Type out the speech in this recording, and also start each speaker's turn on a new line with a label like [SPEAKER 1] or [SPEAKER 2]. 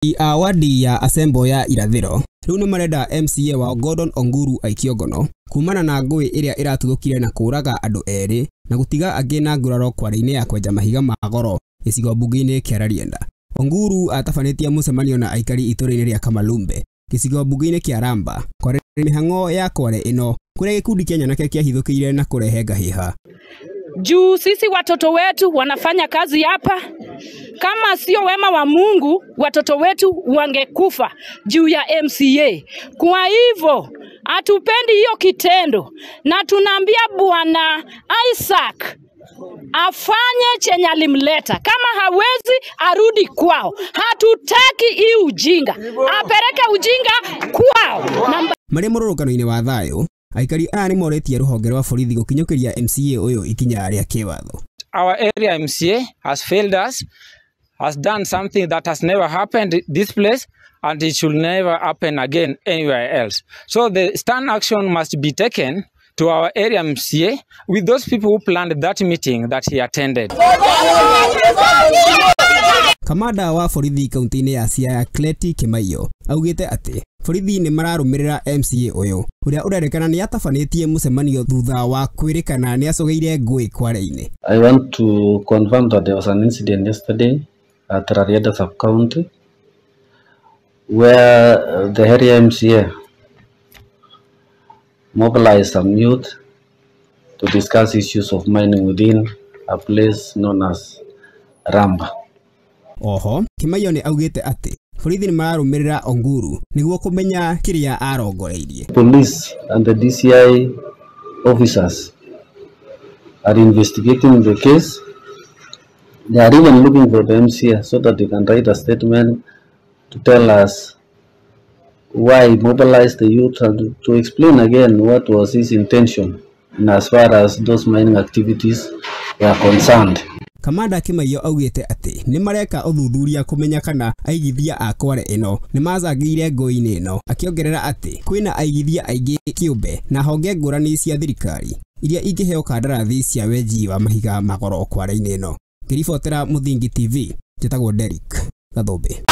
[SPEAKER 1] a wadi ya Asembo ya Irathiro riu ni marenda MCA wa Rarieda.onguru Aikio Ngono kumana na Ngui Iria iratuthukire na kuraga andu eri na gutiga angi na nguraro Kware-ini ya kwenja mahiga ma goro Gicigo Bunge-ini kia Rarieda. Onguru Atabanitie Mucemanio na aikari Ituura-ini ria Kamalumbe Gicigo Bunge-ini kia Ramba Kware mihango ya Kware-ino kuria Gikundi kia Nyanake kia hithukiire na kurehe ngahiha.
[SPEAKER 2] Juu sisi watoto wetu wanafanya kazi hapa, kama sio wema wa Mungu watoto wetu wangekufa juu ya MCA. Kwa hivyo hatupendi hiyo kitendo na tunaambia Bwana Isaac afanye chenye alimleta. Kama hawezi arudi kwao. Hatutaki hii ujinga. Apeleke ujinga kwao.
[SPEAKER 1] Mari mururukano-ini wa thayo aikari aya ni moretie ruhonge rwa borithi gukinyukiria MCA uyu ikinya ria kiwatho.
[SPEAKER 3] Our area MCA has failed us, has done something that has never happened in this place and it should never happen again anywhere else. So the stern action must be taken to our area MCA with those people who planned that meeting that he attended.
[SPEAKER 1] Kamanda wa borithi kaunti-ini ya Siaya Kleti Kimaiyo augite ati borithi ni mararumirira MCA uyu uria urerekana ni Atabanitie Mucemanio thutha wa kwirikana ni acogeire Ngui Kware-ini.
[SPEAKER 4] I want to confirm that there was an incident yesterday at Rarieda sub-county where the area MCA mobilized some youth to discuss issues of mining within a place known as Ramba.
[SPEAKER 1] Oho, Kimaiyo ni augite ati borithi ni mararumirira Oguru niguo kumenya kiria arongoreirie.
[SPEAKER 4] Police and the DCI officers are investigating the case. They are even looking for the MCA so that they can write a statement to tell us why he mobilized the youth and to explain again what was his intention in as far as those mining activities were concerned.
[SPEAKER 1] Kamanda Kimaiyo augite ati ni mareka uthuthuria kumenya kana aigithia a Kware-ino ni mazangire Ngui-ini ino, akiongerera ati kwina aigithia aingi kiumbe na honge ngurani cia thirikari iria ingiheo kandarathi cia wenji wa mahiga magoro Kware-ini ino. Ngiribotera Muthingi TV, njitagwo Derek Gathombe.